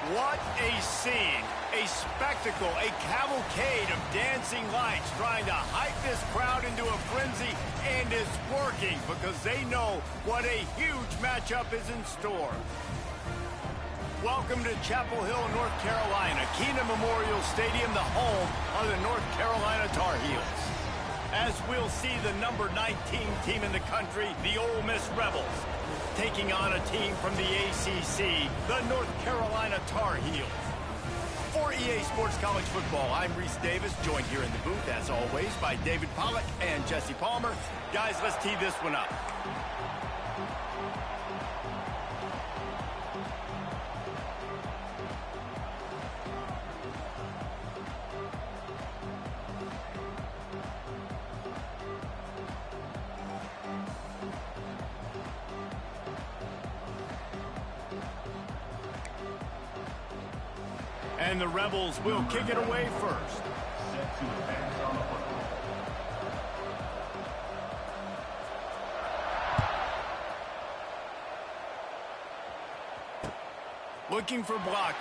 What a scene, a spectacle, a cavalcade of dancing lights trying to hype this crowd into a frenzy, and it's working because they know what a huge matchup is in store. Welcome to Chapel Hill, North Carolina, Kenan Memorial Stadium, the home of the North Carolina Tar Heels. As we'll see the number 19 team in the country, the Ole Miss Rebels, taking on a team from the ACC, the North Carolina Tar Heels. For EA Sports College Football, I'm Reese Davis, joined here in the booth, as always, by David Pollack and Jesse Palmer. Guys, let's tee this one up. And the Rebels will kick it away first. Looking for blockers.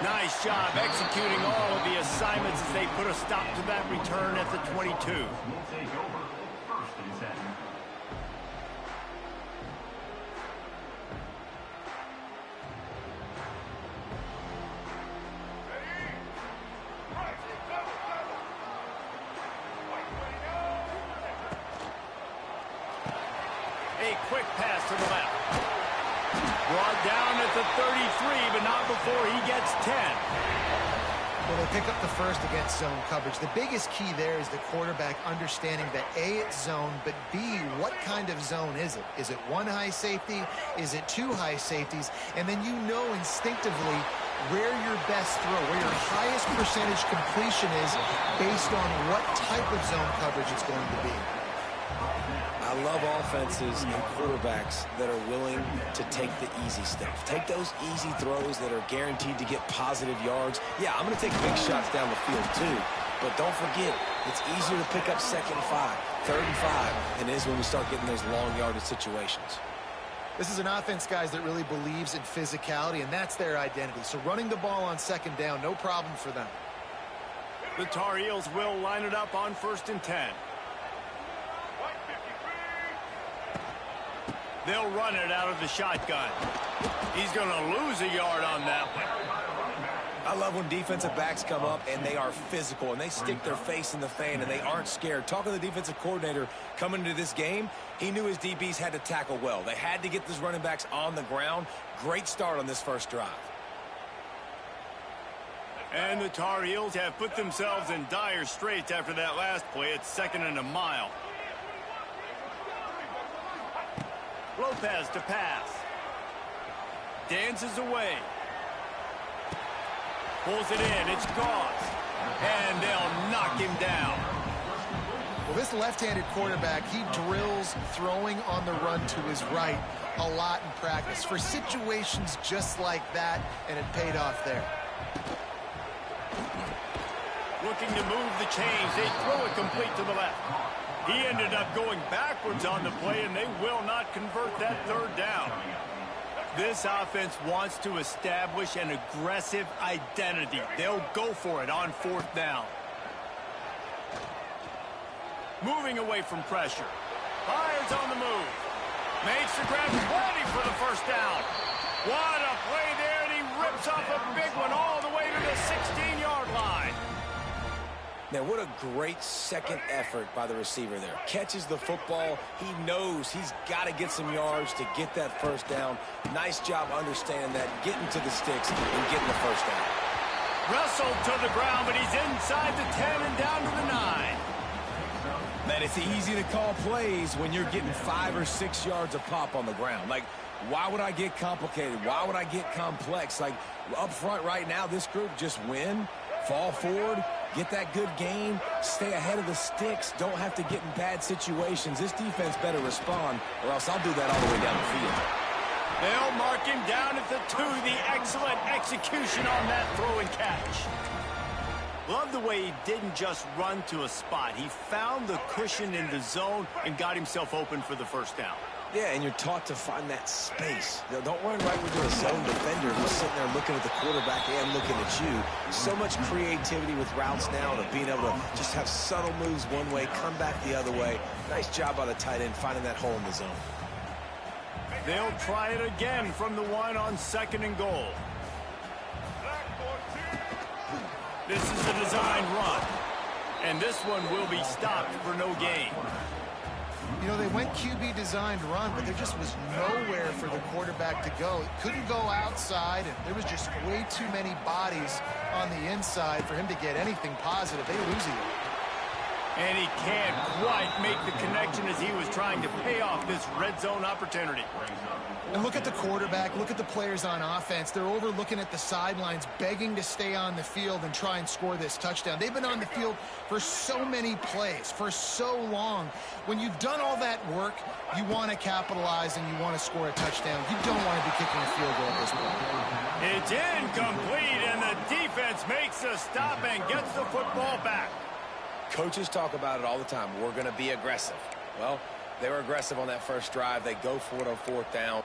Nice job executing all of the assignments as they put a stop to that return at the 22. A quick pass to the left. Brought down at the 33, but not before he gets 10. Well, they pick up the first against zone coverage. The biggest key there is the quarterback understanding that A, it's zone, but B, what kind of zone is it? Is it one high safety? Is it two high safeties? And then you know instinctively where your best throw, where your highest percentage completion is based on what type of zone coverage it's going to be. I love offenses and quarterbacks that are willing to take the easy stuff. Take those easy throws that are guaranteed to get positive yards. Yeah, I'm going to take big shots down the field too. But don't forget, it's easier to pick up 2nd and 5, 3rd and 5 than it is when we start getting those long yardage situations. This is an offense, guys, that really believes in physicality, and that's their identity. So running the ball on 2nd down, no problem for them. The Tar Heels will line it up on 1st and 10. They'll run it out of the shotgun. He's going to lose a yard on that one. I love when defensive backs come up and they are physical and they stick their face in the fan and they aren't scared. Talking to the defensive coordinator coming into this game, he knew his DBs had to tackle well. They had to get those running backs on the ground. Great start on this first drive. And the Tar Heels have put themselves in dire straits after that last play. It's 2nd and a mile. Lopez to pass. Dances away. Pulls it in. It's Goss. And they'll knock him down. Well, this left-handed quarterback, he drills throwing on the run to his right a lot in practice for situations just like that, and it paid off there. Looking to move the chains. They throw it complete to the left. He ended up going backwards on the play, and they will not convert that 3rd down. This offense wants to establish an aggressive identity. They'll go for it on 4th down. Moving away from pressure. Fires on the move. Makes the grab, ready for the 1st down. What a play there, and he rips off a big one all the way to the 16-yard line. Now, what a great second effort by the receiver there. Catches the football. He knows he's got to get some yards to get that 1st down. Nice job understanding that, getting to the sticks and getting the 1st down. Wrestled to the ground, but he's inside the 10 and down to the 9. Man, it's easy to call plays when you're getting 5 or 6 yards a pop on the ground. Like, why would I get complicated? Why would I get complex? Like, up front right now, this group just win, fall forward, get that good gain, stay ahead of the sticks, don't have to get in bad situations. This defense better respond, or else I'll do that all the way down the field. They'll mark him down at the 2. The excellent execution on that throw and catch. Love the way he didn't just run to a spot. He found the cushion in the zone and got himself open for the 1st down. Yeah, and you're taught to find that space. Don't run right into a zone defender who's sitting there looking at the quarterback and looking at you. So much creativity with routes now and being able to just have subtle moves one way, come back the other way. Nice job by the tight end finding that hole in the zone. They'll try it again from the 1 on 2nd and goal. This is a designed run. And this one will be stopped for no gain. You know, they went QB designed run, but there just was nowhere for the quarterback to go. It couldn't go outside, and there was just way too many bodies on the inside for him to get anything positive. They lose it. And he can't quite make the connection as he was trying to pay off this red zone opportunity. And look at the quarterback. Look at the players on offense. They're over looking at the sidelines, begging to stay on the field and try and score this touchdown. They've been on the field for so many plays, for so long. When you've done all that work, you want to capitalize and you want to score a touchdown. You don't want to be kicking a field goal at this point. It's incomplete, and the defense makes a stop and gets the football back. Coaches talk about it all the time. We're going to be aggressive. Well, they were aggressive on that first drive. They go for it on 4th down.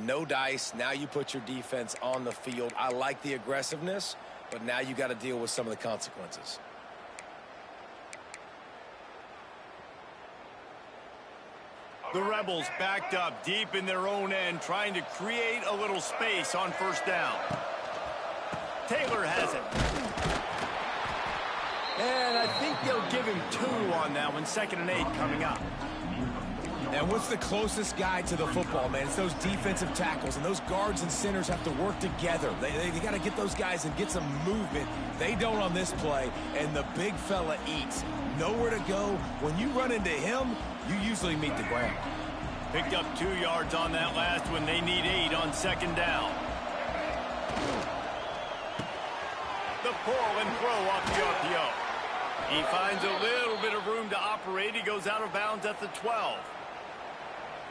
No dice. Now you put your defense on the field. I like the aggressiveness, but now you got to deal with some of the consequences. The Rebels backed up deep in their own end, trying to create a little space on 1st down. Taylor has it. And I think they'll give him 2 on that one. 2nd and 8 coming up. And what's the closest guy to the football, man? It's those defensive tackles, and those guards and centers have to work together. They got to get those guys and get some movement. They don't on this play, and the big fella eats. Nowhere to go. When you run into him, you usually meet the ground. Picked up 2 yards on that last one. They need 8 on 2nd down. The pull and throw off the RPO. He finds a little bit of room to operate. He goes out of bounds at the 12.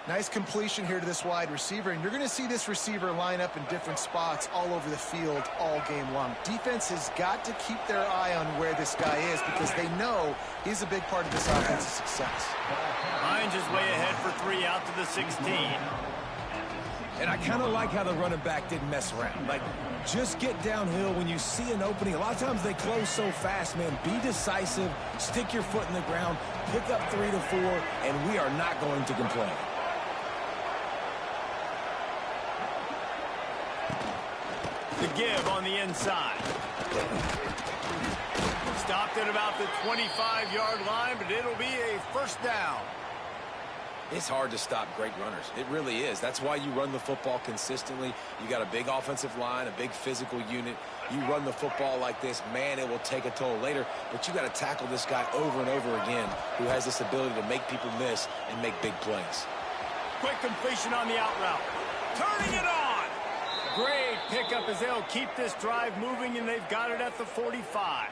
Nice completion here to this wide receiver, and you're going to see this receiver line up in different spots all over the field all game long. Defense has got to keep their eye on where this guy is because they know he's a big part of this offense's success. Hines is way ahead for 3 out to the 16. And I kind of like how the running back didn't mess around. Like, just get downhill when you see an opening. A lot of times they close so fast, man. Be decisive, stick your foot in the ground, pick up 3 to 4, and we are not going to complain. The give on the inside. Stopped at about the 25-yard line, but it'll be a 1st down. It's hard to stop great runners. It really is. That's why you run the football consistently. You got a big offensive line, a big physical unit. You run the football like this, man, it will take a toll later. But you got to tackle this guy over and over again who has this ability to make people miss and make big plays. Quick completion on the out route. Turning it on. Great pickup as they'll keep this drive moving, and they've got it at the 45.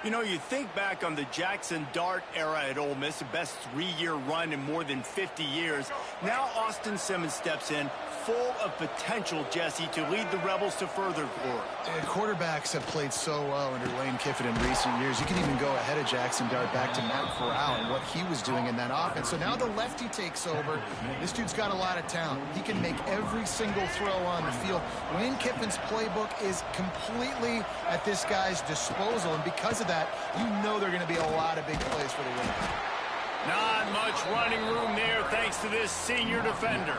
You know, you think back on the Jackson Dart era at Ole Miss, the best 3-year run in more than 50 years. Now Austin Simmons steps in, full of potential, Jesse, to lead the Rebels to further glory. Quarterbacks have played so well under Lane Kiffin in recent years. You can even go ahead of Jackson Dart back to Matt Corral and what he was doing in that offense. So now the lefty takes over. This dude's got a lot of talent. He can make every single throw on the field. Lane Kiffin's playbook is completely at this guy's disposal, and because of that, you know there are going to be a lot of big plays for the win. Not much running room there thanks to this senior defender.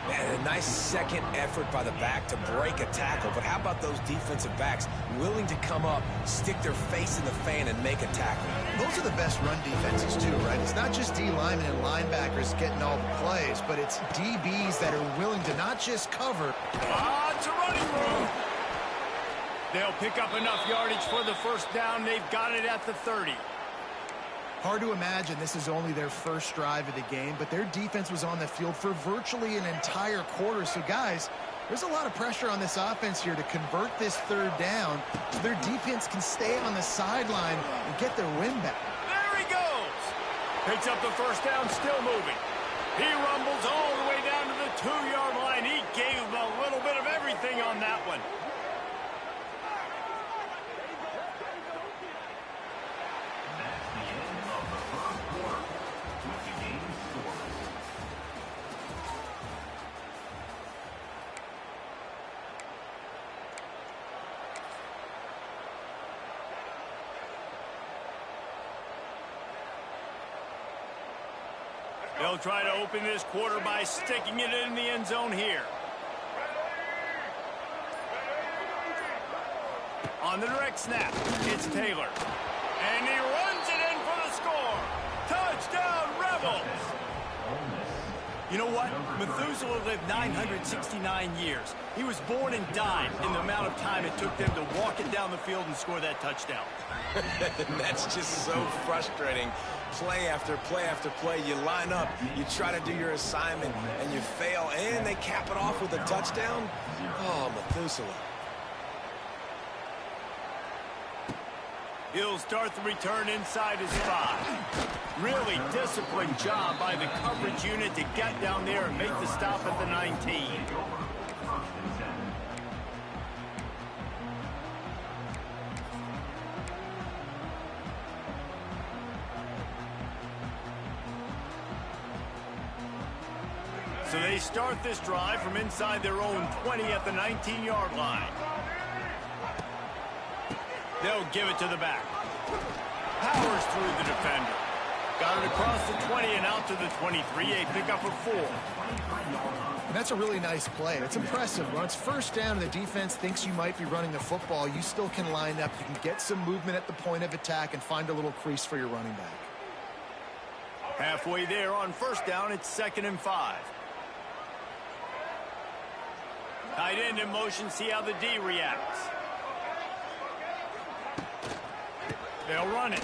And a nice second effort by the back to break a tackle. But how about those defensive backs willing to come up, stick their face in the fan, and make a tackle? Those are the best run defenses, too, right? It's not just D linemen and linebackers getting all the plays, but it's DBs that are willing to not just cover. Lots of running room. They'll pick up enough yardage for the first down. They've got it at the 30. Hard to imagine this is only their first drive of the game, but their defense was on the field for virtually an entire quarter. So, guys, there's a lot of pressure on this offense here to convert this third down so their defense can stay on the sideline and get their win back. There he goes. Picks up the first down, still moving. He rumbles all the way down to the 2-yard line. He gave him a little bit of everything on that one. They'll try to open this quarter by sticking it in the end zone here. On the direct snap, it's Taylor. And he runs it in for the score. Touchdown, Rebels! You know what? Methuselah lived 969 years. He was born and died in the amount of time it took them to walk it down the field and score that touchdown. That's just so frustrating. Play after play after play, you line up, you try to do your assignment, and you fail, and they cap it off with a touchdown? Oh, Methuselah. He'll start the return inside his 5. Really disciplined job by the coverage unit to get down there and make the stop at the 19. So they start this drive from inside their own 20 at the 19-yard line. They'll give it to the back. Powers through the defender. Got it across the 20 and out to the 23. A pickup of 4. And that's a really nice play. It's impressive. When it's first down and the defense thinks you might be running the football, you still can line up. You can get some movement at the point of attack and find a little crease for your running back. Halfway there on first down, it's 2nd and 5. Tight end in motion, see how the D reacts. They'll run it.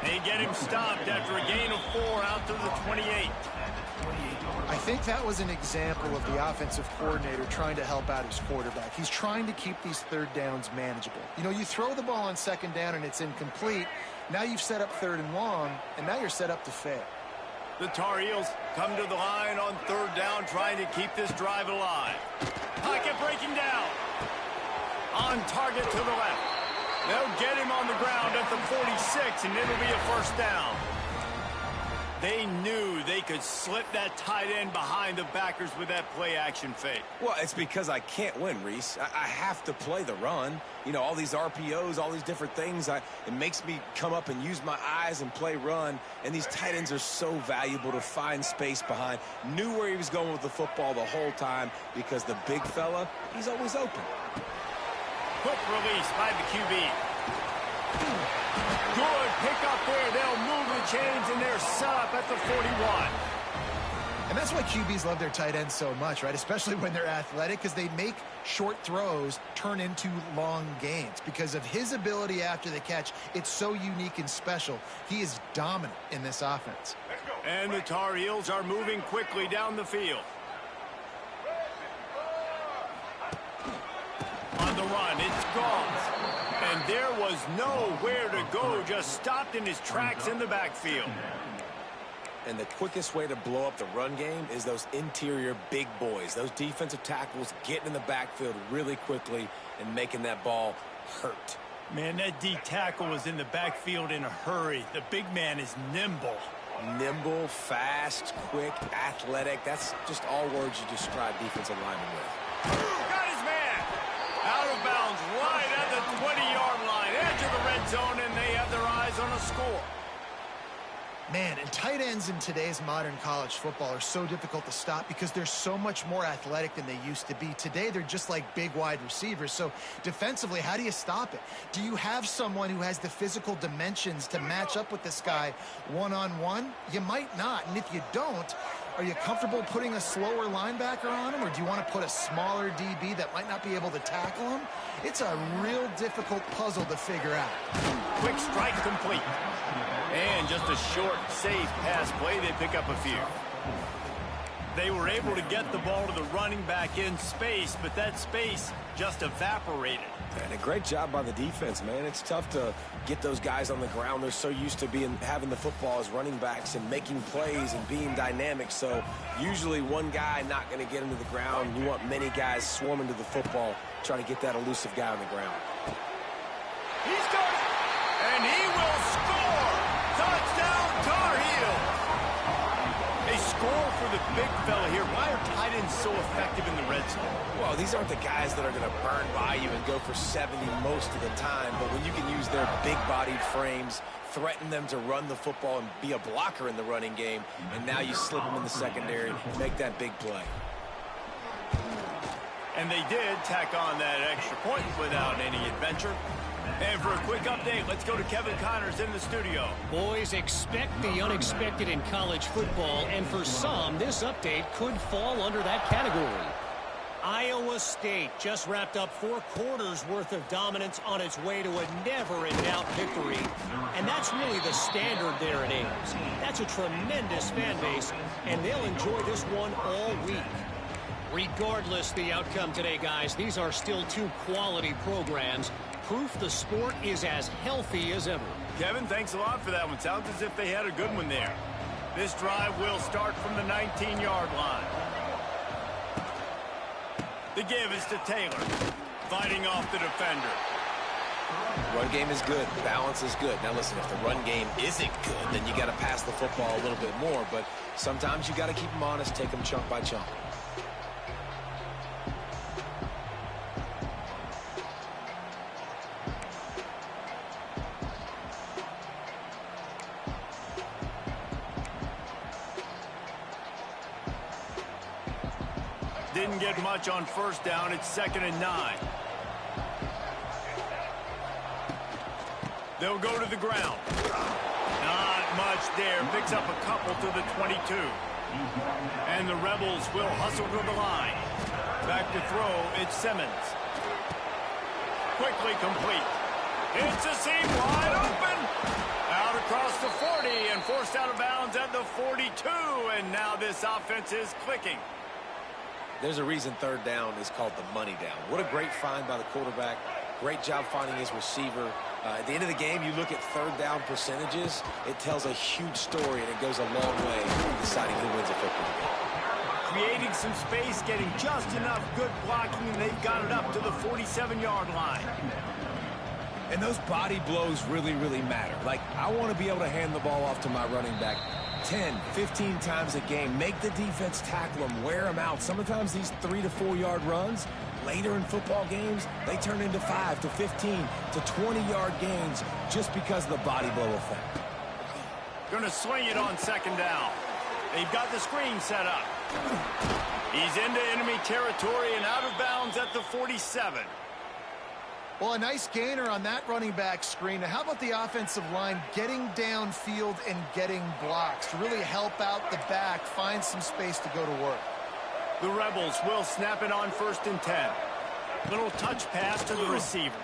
They get him stopped after a gain of 4 out to the 28. I think that was an example of the offensive coordinator trying to help out his quarterback. He's trying to keep these third downs manageable. You know, you throw the ball on 2nd down and it's incomplete. Now you've set up 3rd and long, and now you're set up to fail. The Tar Heels come to the line on 3rd down, trying to keep this drive alive. Pocket breaking down. On target to the left. They'll get him on the ground at the 46, and it'll be a first down. They knew they could slip that tight end behind the backers with that play-action fake. Well, it's because I can't win, Reese. I have to play the run. You know, all these RPOs, all these different things. It makes me come up and use my eyes and play run. And these tight ends are so valuable to find space behind. Knew where he was going with the football the whole time because the big fella, he's always open. Quick release by the QB. Good pick up there. They'll move the chains, and they're set up at the 41. And that's why QBs love their tight ends so much, right? Especially when they're athletic, because they make short throws turn into long gains. Because of his ability after the catch, it's so unique and special. He is dominant in this offense. And the Tar Heels are moving quickly down the field. On the run, it's Goff. And there was nowhere to go, just stopped in his tracks in the backfield. And the quickest way to blow up the run game is those interior big boys. Those defensive tackles getting in the backfield really quickly and making that ball hurt. Man, that D tackle was in the backfield in a hurry. The big man is nimble. Nimble, fast, quick, athletic. That's just all words you describe defensive linemen with. Got his man. Out of bounds right at the 20-yard line. Edge of the red zone, and they have their eyes on a score. Man, and tight ends in today's modern college football are so difficult to stop because they're so much more athletic than they used to be. Today, they're just like big wide receivers. So defensively, how do you stop it? Do you have someone who has the physical dimensions to match up with this guy one-on-one? You might not. And if you don't, are you comfortable putting a slower linebacker on him, or do you want to put a smaller DB that might not be able to tackle him? It's a real difficult puzzle to figure out. Quick strike complete. And just a short, safe pass play. They pick up a few. They were able to get the ball to the running back in space, but that space just evaporated. And a great job by the defense, man. It's tough to get those guys on the ground. They're so used to having the football as running backs and making plays and being dynamic. So usually one guy not going to get into the ground. You want many guys swarming to the football, trying to get that elusive guy on the ground. He's got it, and he will score. Touchdown, Tar Heels. They score for the big fella here. Why are tight ends so effective in the red zone? Well, these aren't the guys that are going to burn by you and go for 70 most of the time, but when you can use their big-bodied frames, threaten them to run the football and be a blocker in the running game, and now you slip them in the secondary and make that big play. And they did tack on that extra point without any adventure. And for a quick update, let's go to Kevin Connors in the studio. Boys, expect the unexpected in college football, and for some, this update could fall under that category. Iowa State just wrapped up 4 quarters worth of dominance on its way to a never-in-doubt victory. And that's really the standard there at Ames. That's a tremendous fan base, and they'll enjoy this one all week. Regardless the outcome today, guys, these are still 2 quality programs. Proof the sport is as healthy as ever. Kevin, thanks a lot for that one. Sounds as if they had a good one there. This drive will start from the 19-yard line. The give is to Taylor, fighting off the defender. Run game is good. Balance is good. Now, listen, if the run game isn't good, then you got to pass the football a little bit more. But sometimes you got to keep them honest, take them chunk by chunk. Didn't get much on first down. It's 2nd and 9. They'll go to the ground. Not much there. Picks up a couple to the 22. And the Rebels will hustle to the line. Back to throw. It's Simmons. Quickly complete. It's a seam wide open. Out across the 40 and forced out of bounds at the 42. And now this offense is clicking. There's a reason 3rd down is called the money down. What a great find by the quarterback. Great job finding his receiver. At the end of the game, you look at 3rd down percentages. It tells a huge story, and it goes a long way in deciding who wins a football game. Creating some space, getting just enough good blocking, and they've got it up to the 47-yard line. And those body blows really, really matter. Like, I want to be able to hand the ball off to my running back 10, 15 times a game. Make the defense tackle them, wear them out. Sometimes these 3 to 4 yard runs, later in football games, they turn into 5 to 15 to 20-yard gains just because of the body blow effect. Going to swing it on 2nd down. They've got the screen set up. He's into enemy territory and out of bounds at the 47. Well, a nice gainer on that running back screen. Now, how about the offensive line getting downfield and getting blocks to really help out the back, find some space to go to work? The Rebels will snap it on 1st and 10. Little touch pass to the receiver.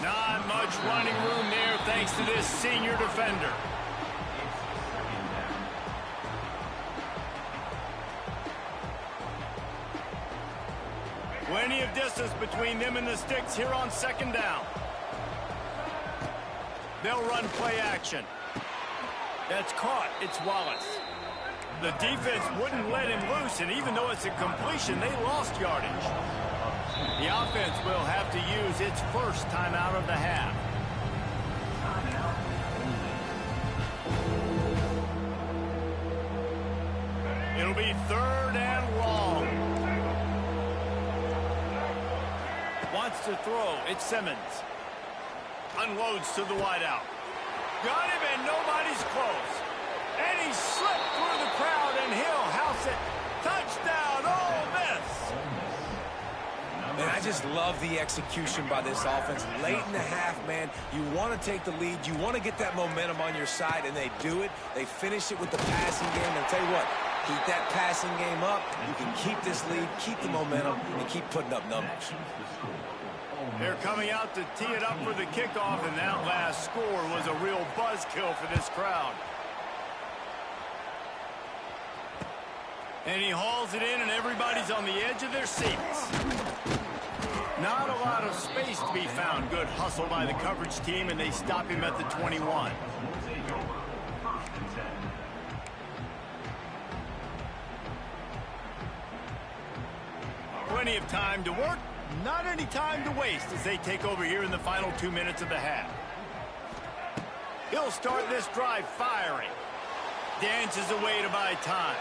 Not much running room there thanks to this senior defender. Plenty of distance between them and the sticks here on 2nd down. They'll run play action. That's caught. It's Wallace. The defense wouldn't let him loose, and even though it's a completion, they lost yardage. The offense will have to use its first timeout of the half. It'll be 3rd and long. Wants to throw. It's Simmons. Unloads to the wideout. Got him, and nobody's close. And he slipped through the crowd, and he'll house it. Touchdown, Ole Miss. Man, I just love the execution by this offense. Late in the half, man, you want to take the lead. You want to get that momentum on your side, and they do it. They finish it with the passing game. And I'll tell you what, keep that passing game up. You can keep this lead, keep the momentum, and keep putting up numbers. They're coming out to tee it up for the kickoff, and that last score was a real buzzkill for this crowd. And he hauls it in, and everybody's on the edge of their seats. Not a lot of space to be found. Good hustle by the coverage team, and they stop him at the 21. Plenty of time to work. Not any time to waste as they take over here in the final 2 minutes of the half. He'll start this drive firing. Dances away to buy time.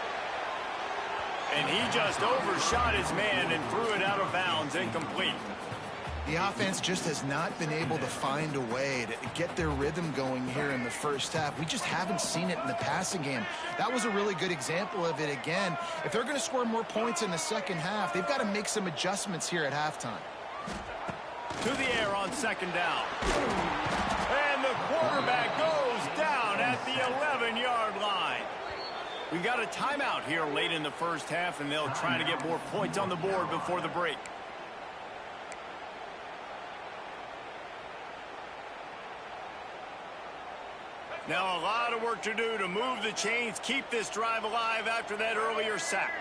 And he just overshot his man and threw it out of bounds, incomplete. The offense just has not been able to find a way to get their rhythm going here in the first half. We just haven't seen it in the passing game. That was a really good example of it again. If they're going to score more points in the second half, they've got to make some adjustments here at halftime. To the air on 2nd down. And the quarterback goes down at the 11-yard line. We got a timeout here late in the first half, and they'll try to get more points on the board before the break. Now a lot of work to do to move the chains, keep this drive alive after that earlier sack.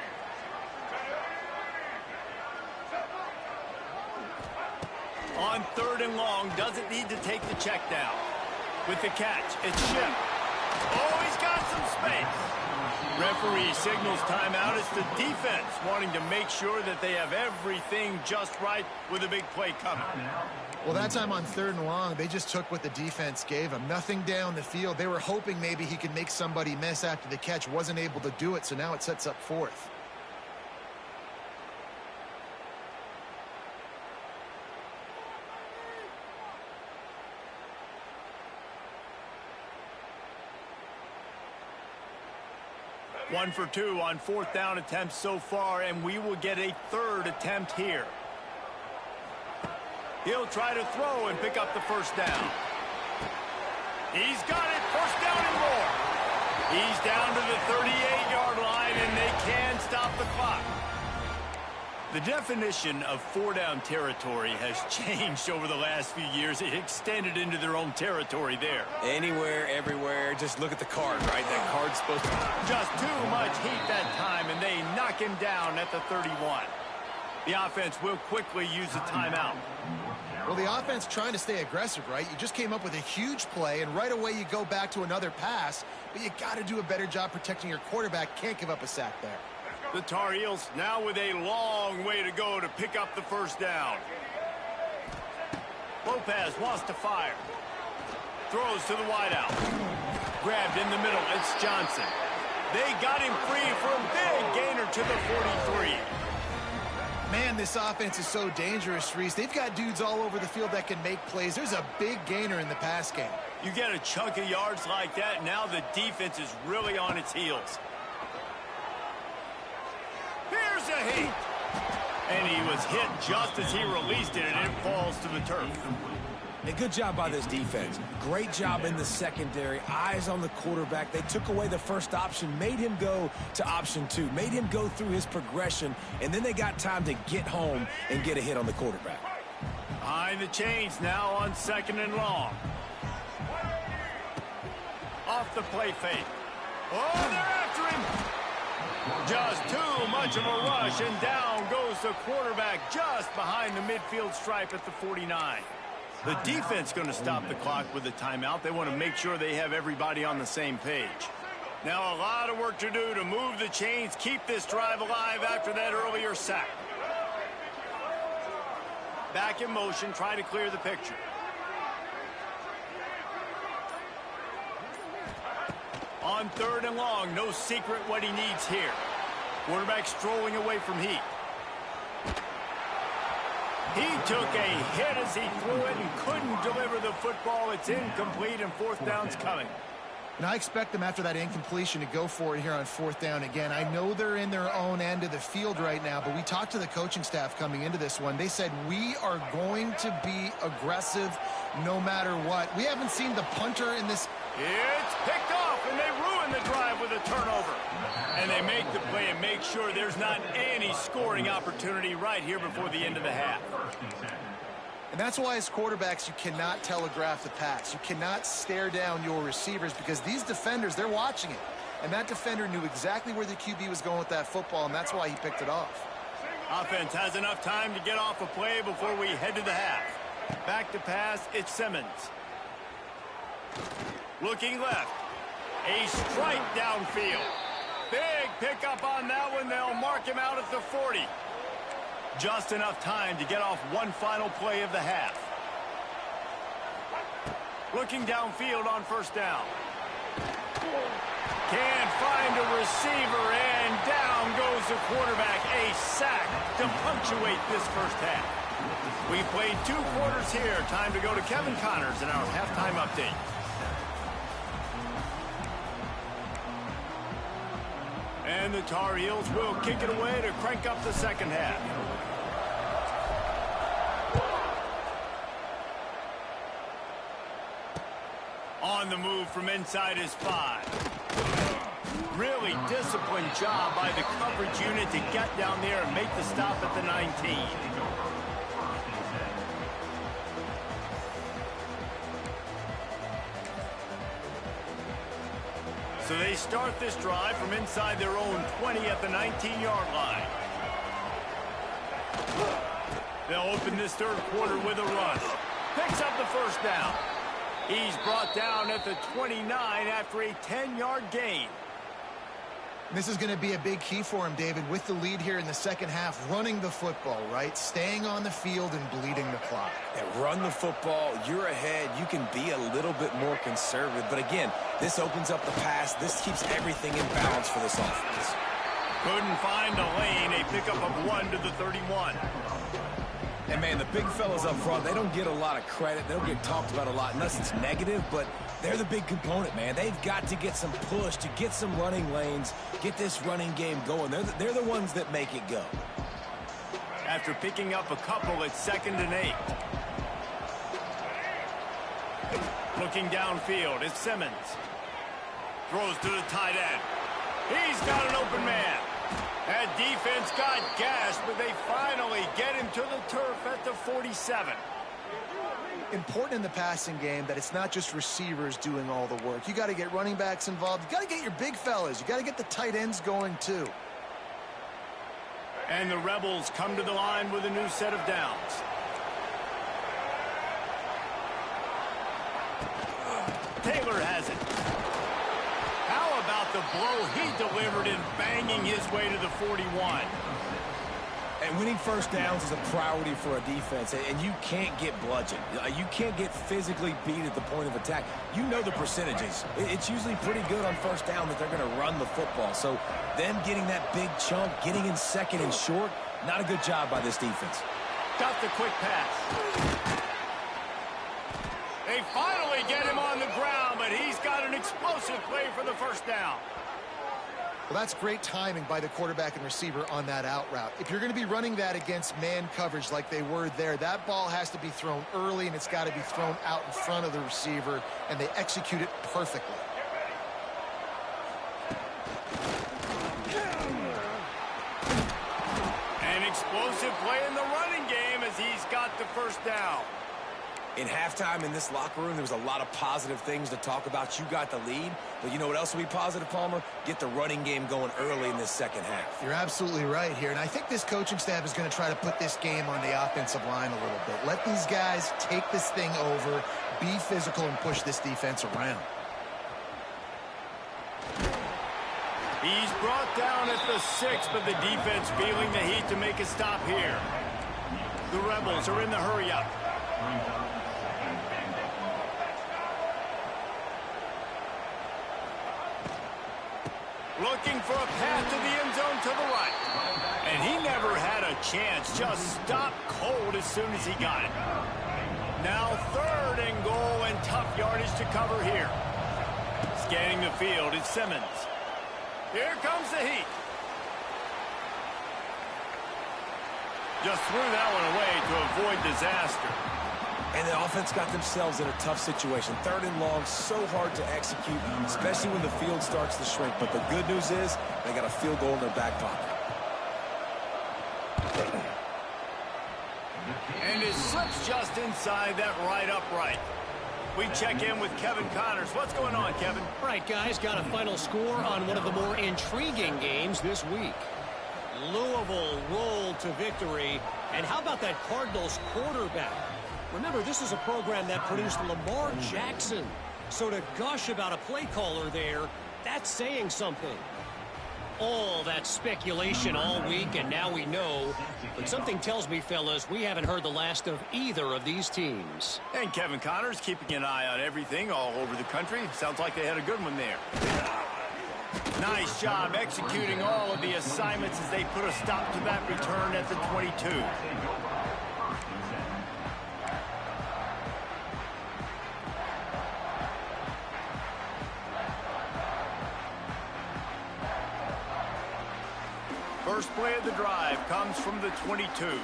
On 3rd and long, doesn't need to take the check down. With the catch, it's Ship. Oh, he's got some space. Referee signals timeout. It's the defense wanting to make sure that they have everything just right with a big play coming. Well, that time on 3rd and long, they just took what the defense gave them. Nothing down the field. They were hoping maybe he could make somebody miss after the catch. Wasn't able to do it, so now it sets up 4th. One for 2 on 4th down attempts so far, and we will get a 3rd attempt here. He'll try to throw and pick up the 1st down. He's got it, 1st down and more. He's down to the 38-yard line, and they can stop the clock. The definition of 4-down territory has changed over the last few years. It extended into their own territory there. Anywhere, everywhere, just look at the card, right? That card's supposed to... Just too much heat that time, and they knock him down at the 31. The offense will quickly use a timeout. Well, the offense trying to stay aggressive, right? You just came up with a huge play, and right away you go back to another pass, but you got to do a better job protecting your quarterback. Can't give up a sack there. The Tar Heels now with a long way to go to pick up the 1st down. Lopez wants to fire. Throws to the wideout. Grabbed in the middle. It's Johnson. They got him free for a big gainer to the 43. Man, this offense is so dangerous, Reese. They've got dudes all over the field that can make plays. There's a big gainer in the pass game. You get a chunk of yards like that, now the defense is really on its heels. Here's a heat. And he was hit just as he released it, and it falls to the turf. A good job by this defense. Great job in the secondary. Eyes on the quarterback. They took away the first option, made him go to option 2, made him go through his progression, and then they got time to get home and get a hit on the quarterback. Behind the chains now on 2nd and long. Off the play fake. Oh, they're after him. Just too much of a rush, and down goes the quarterback just behind the midfield stripe at the 49. The defense going to stop the clock with a timeout. They want to make sure they have everybody on the same page. Now a lot of work to do to move the chains, keep this drive alive after that earlier sack. Back in motion, try to clear the picture. On 3rd and long, no secret what he needs here. Quarterback strolling away from heat. He took a hit as he threw it and couldn't deliver the football. It's incomplete and 4th down's coming. And I expect them after that incompletion to go for it here on 4th down again. I know they're in their own end of the field right now, but we talked to the coaching staff coming into this one. They said, we are going to be aggressive no matter what. We haven't seen the punter in this. It's picked off, and they ruin the drive with a turnover. And they make the play and make sure there's not any scoring opportunity right here before the end of the half. And that's why as quarterbacks you cannot telegraph the pass. You cannot stare down your receivers because these defenders, they're watching it. And that defender knew exactly where the QB was going with that football, and that's why he picked it off. Offense has enough time to get off a play before we head to the half. Back to pass, it's Simmons. Looking left. A strike downfield. Big pickup on that one. They'll mark him out at the 40. Just enough time to get off one final play of the half. Looking downfield on 1st down. Can't find a receiver, and down goes the quarterback. A sack to punctuate this 1st half. We played 2 quarters here. Time to go to Kevin Connors in our halftime update. And the Tar Heels will kick it away to crank up the 2nd half. On the move from inside his 5. Really disciplined job by the coverage unit to get down there and make the stop at the 19. So they start this drive from inside their own 20 at the 19-yard line. They'll open this 3rd quarter with a run. Picks up the 1st down. He's brought down at the 29 after a 10-yard gain. This is going to be a big key for him, David, with the lead here in the 2nd half, running the football, right? Staying on the field and bleeding the clock. Yeah, run the football. You're ahead. You can be a little bit more conservative. But again, this opens up the pass. This keeps everything in balance for this offense. Couldn't find a lane. A pickup of 1 to the 31. And, man, the big fellas up front, they don't get a lot of credit. They don't get talked about a lot unless it's negative, but they're the big component, man. They've got to get some push, to get some running lanes, get this running game going. They're the ones that make it go. After picking up a couple, it's 2nd and 8. Looking downfield, it's Simmons. Throws to the tight end. He's got an open man. That defense got gashed, but they finally get him to the turf at the 47. Important in the passing game that it's not just receivers doing all the work. You got to get running backs involved. You got to get your big fellas. You got to get the tight ends going too. And the Rebels come to the line with a new set of downs. Taylor has it. How about the blow he delivered in banging his way to the 41? And winning 1st downs is a priority for a defense, and you can't get bludgeoned. You can't get physically beat at the point of attack. You know the percentages. It's usually pretty good on 1st down that they're going to run the football. So them getting that big chunk, getting in 2nd and short, not a good job by this defense. Got the quick pass. They finally get him on the ground, but he's got an explosive play for the 1st down. Well, that's great timing by the quarterback and receiver on that out route. If you're going to be running that against man coverage like they were there, that ball has to be thrown early, and it's got to be thrown out in front of the receiver, and they execute it perfectly. An explosive play in the running game as he's got the 1st down. In halftime in this locker room, there was a lot of positive things to talk about. You got the lead, but you know what else will be positive, Palmer? Get the running game going early in this second half. You're absolutely right here, and I think this coaching staff is going to try to put this game on the offensive line a little bit. Let these guys take this thing over, be physical, and push this defense around. He's brought down at the 6, but the defense feeling the heat to make a stop here. The Rebels are in the hurry-up. Looking for a path to the end zone to the right. And he never had a chance. Just stopped cold as soon as he got it. Now 3rd and goal and tough yardage to cover here. Scanning the field is Simmons. Here comes the heat. Just threw that one away to avoid disaster. And the offense got themselves in a tough situation. 3rd and long, so hard to execute, especially when the field starts to shrink. But the good news is they got a field goal in their back pocket. And it slips just inside that right upright. We check in with Kevin Connors. What's going on, Kevin? All right, guys, got a final score on one of the more intriguing games this week. Louisville rolled to victory. And how about that Cardinals quarterback? Remember, this is a program that produced Lamar Jackson. So to gush about a play caller there, that's saying something. All that speculation all week, and now we know. But something tells me, fellas, we haven't heard the last of either of these teams. And Kevin Connors keeping an eye on everything all over the country. Sounds like they had a good one there. Nice job executing all of the assignments as they put a stop to that return at the 22. First play of the drive comes from the 22.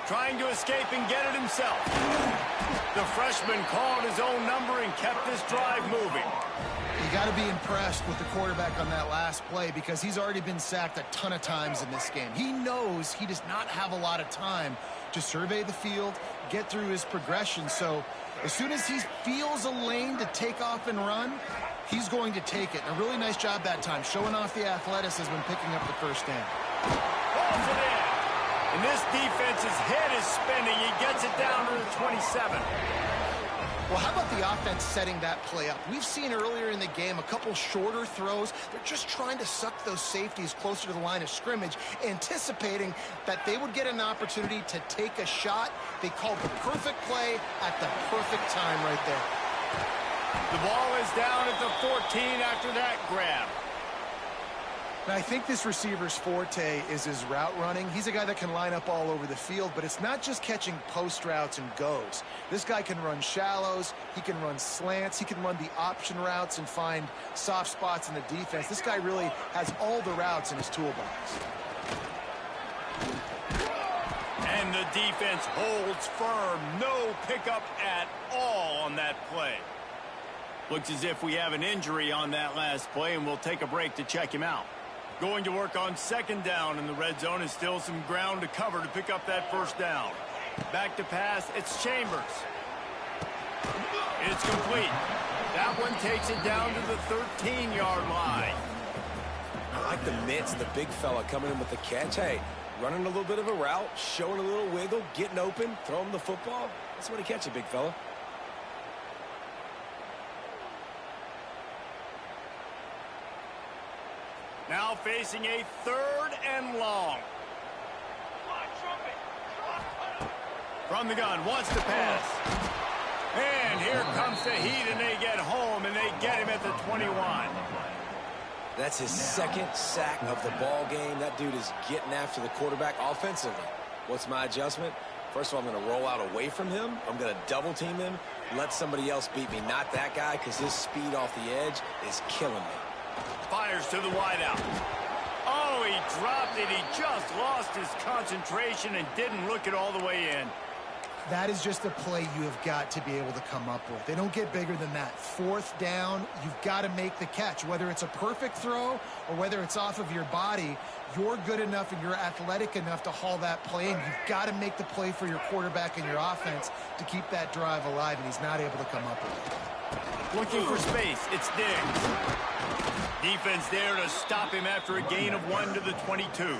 Trying to escape and get it himself. The freshman called his own number and kept this drive moving. You got to be impressed with the quarterback on that last play because he's already been sacked a ton of times in this game. He knows he does not have a lot of time to survey the field, get through his progression. So as soon as he feels a lane to take off and run, he's going to take it. And a really nice job that time, showing off the athleticism and picking up the first down. Balls it in. And this defense's head is spinning. He gets it down to the 27. Well, how about the offense setting that play up? We've seen earlier in the game a couple shorter throws. They're just trying to suck those safeties closer to the line of scrimmage, anticipating that they would get an opportunity to take a shot. They called the perfect play at the perfect time right there. The ball is down at the 14 after that grab. Now, I think this receiver's forte is his route running. He's a guy that can line up all over the field, but it's not just catching post routes and goes. This guy can run shallows, he can run slants, he can run the option routes and find soft spots in the defense. This guy really has all the routes in his toolbox. And the defense holds firm. No pickup at all on that play. Looks as if we have an injury on that last play, and we'll take a break to check him out. Going to work on second down in the red zone is still some ground to cover to pick up that first down. Back to pass, it's Chambers. It's complete. That one takes it down to the 13-yard line. I like the mitts, the big fella coming in with the catch. Hey, running a little bit of a route, showing a little wiggle, getting open, throwing the football. That's what he catches, big fella. Now facing a 3rd and long. From the gun, wants to pass. And here comes the heat, and they get home, and they get him at the 21. That's his second sack of the ball game. That dude is getting after the quarterback offensively. What's my adjustment? First of all, I'm going to roll out away from him. I'm going to double team him, let somebody else beat me. Not that guy, because his speed off the edge is killing me. Fires to the wideout. Oh, he dropped it. He just lost his concentration and didn't look it all the way in. That is just a play you have got to be able to come up with. They don't get bigger than that. Fourth down, you've got to make the catch. Whether it's a perfect throw or whether it's off of your body, you're good enough and you're athletic enough to haul that play in. You've got to make the play for your quarterback and your offense to keep that drive alive, and he's not able to come up with it. Looking for space, it's Diggs. Defense there to stop him after a gain of 1 to the 22.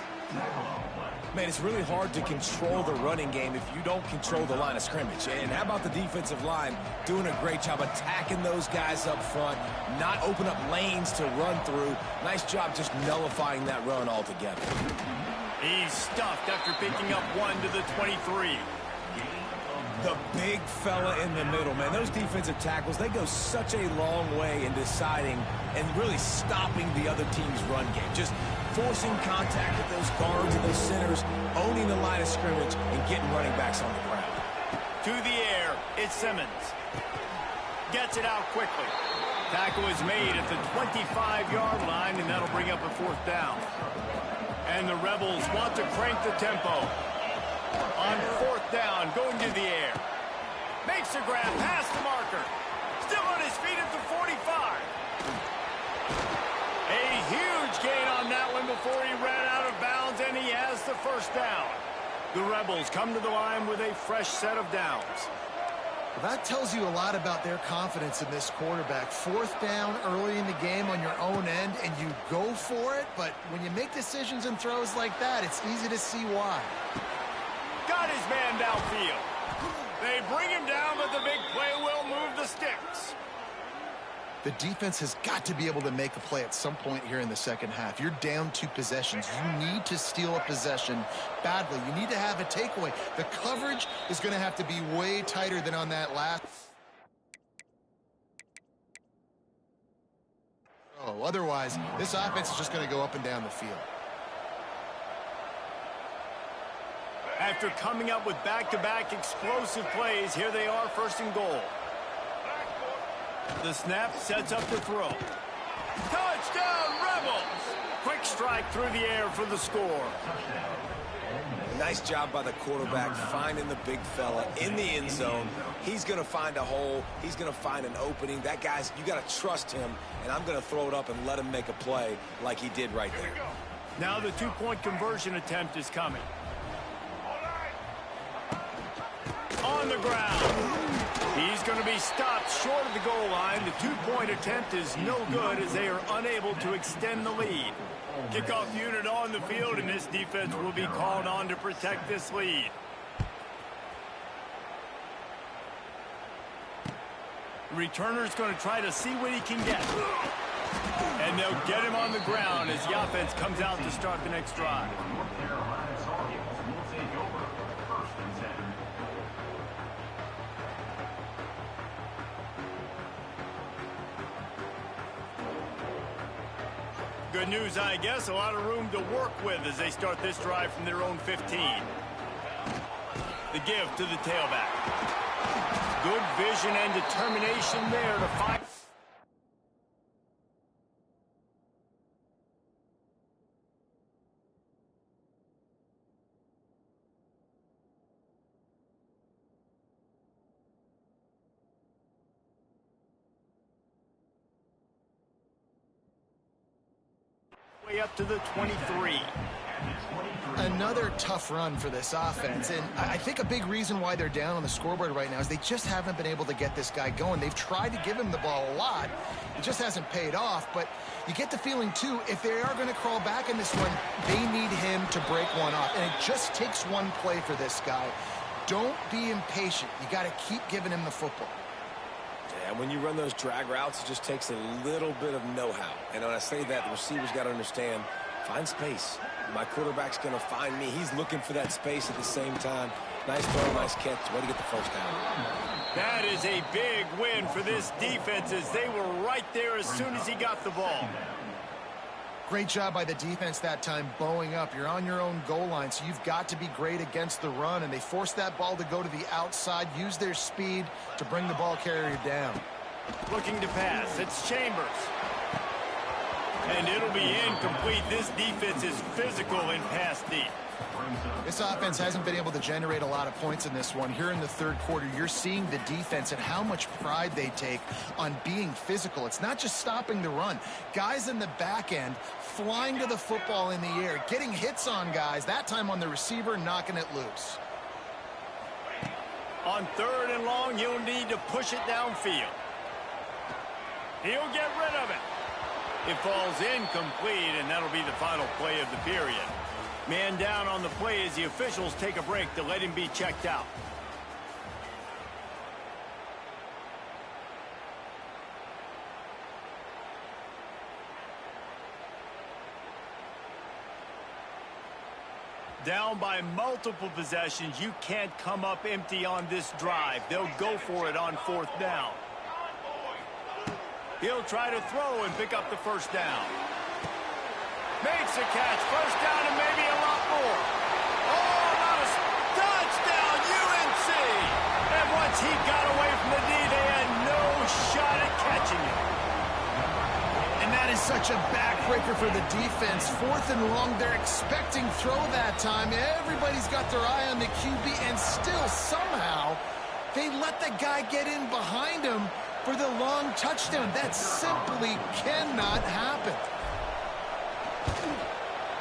Man, it's really hard to control the running game if you don't control the line of scrimmage. And how about the defensive line doing a great job attacking those guys up front, not open up lanes to run through. Nice job just nullifying that run altogether. He's stuffed after picking up 1 to the 23. The big fella in the middle, man. Those defensive tackles, they go such a long way in deciding and really stopping the other team's run game. Just forcing contact with those guards and those centers, owning the line of scrimmage, and getting running backs on the ground. To the air, it's Simmons. Gets it out quickly. Tackle is made at the 25-yard line, and that'll bring up a 4th down. And the Rebels want to crank the tempo. On 4th down, going to the air. Makes a grab past the marker. Still on his feet at the 45. A huge gain on that one before he ran out of bounds, and he has the 1st down. The Rebels come to the line with a fresh set of downs. Well, that tells you a lot about their confidence in this quarterback. 4th down early in the game on your own end, and you go for it, but when you make decisions and throws like that, it's easy to see why. Got his man downfield. They bring him down, but the big play will move the sticks. The defense has got to be able to make a play at some point here in the second half. You're down 2 possessions. You need to steal a possession badly. You need to have a takeaway. The coverage is going to have to be way tighter than on that last. Oh, otherwise, this offense is just going to go up and down the field. After coming up with back-to-back explosive plays, here they are, 1st and goal. The snap sets up the throw. Touchdown, Rebels! Quick strike through the air for the score. Nice job by the quarterback finding the big fella in the end zone. He's going to find a hole. He's going to find an opening. That guy's, you got to trust him, and I'm going to throw it up and let him make a play like he did right there. Now the 2-point conversion attempt is coming. On the ground. He's going to be stopped short of the goal line. The 2-point attempt is no good as they are unable to extend the lead. Kickoff unit on the field, and this defense will be called on to protect this lead. The returner's going to try to see what he can get. And they'll get him on the ground as the offense comes out to start the next drive. Good news, I guess. A lot of room to work with as they start this drive from their own 15. The give to the tailback. Good vision and determination there to find. Way up to the 23. Another tough run for this offense, and I think a big reason why they're down on the scoreboard right now is they just haven't been able to get this guy going. They've tried to give him the ball a lot. It just hasn't paid off, but you get the feeling, too, if they are going to crawl back in this one, they need him to break one off, and it just takes one play for this guy. Don't be impatient. You got to keep giving him the football. And when you run those drag routes, it just takes a little bit of know-how. And when I say that, the receivers got to understand, find space. My quarterback's going to find me. He's looking for that space at the same time. Nice throw, nice catch. Way to get the 1st down. That is a big win for this defense as they were right there as soon as he got the ball. Great job by the defense that time, bowing up. You're on your own goal line, so you've got to be great against the run, and they forced that ball to go to the outside, use their speed to bring the ball carrier down. Looking to pass. It's Chambers. And it'll be incomplete. This defense is physical in pass deep. This offense hasn't been able to generate a lot of points in this one. Here in the third quarter, you're seeing the defense and how much pride they take on being physical. It's not just stopping the run. Guys in the back end flying to the football in the air, getting hits on guys, that time on the receiver, knocking it loose. On 3rd and long, he'll need to push it downfield. He'll get rid of it. It falls incomplete, and that'll be the final play of the period. Man down on the play as the officials take a break to let him be checked out. Down by multiple possessions, you can't come up empty on this drive. They'll go for it on 4th down. He'll try to throw and pick up the first down. Makes a catch. First down and maybe a lot more. Oh, not a touchdown, UNC! And once he got away from the D, they had no shot at catching him. And that is such a backbreaker for the defense. 4th and long, they're expecting throw that time. Everybody's got their eye on the QB, and still somehow they let the guy get in behind him for the long touchdown. That simply cannot happen.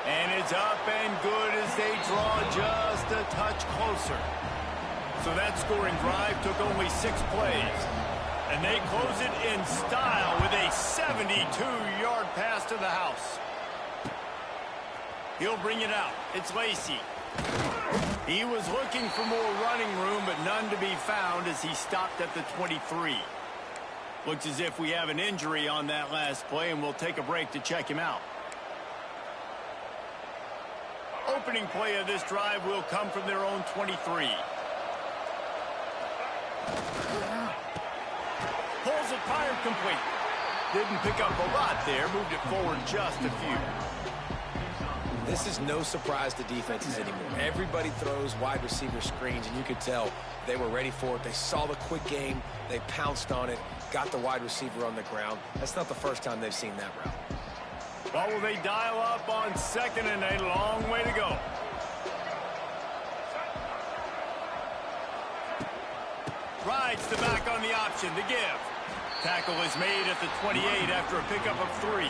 And it's up and good as they draw just a touch closer. So that scoring drive took only 6 plays. And they close it in style with a 72-yard pass to the house. He'll bring it out. It's Lacey. He was looking for more running room, but none to be found as he stopped at the 23. Looks as if we have an injury on that last play, and we'll take a break to check him out. Opening play of this drive will come from their own 23. Pulls it, fired complete. Didn't pick up a lot there, moved it forward just a few. This is no surprise to defenses anymore. Everybody throws wide receiver screens, and you could tell they were ready for it. They saw the quick game. They pounced on it, got the wide receiver on the ground. That's not the first time they've seen that route. Well, will they dial up on 2nd and a long way to go? Rides the back on the option, the give. Tackle is made at the 28 after a pickup of 3.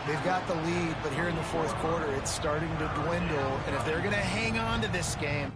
They've got the lead, but here in the 4th quarter, it's starting to dwindle. And if they're going to hang on to this game,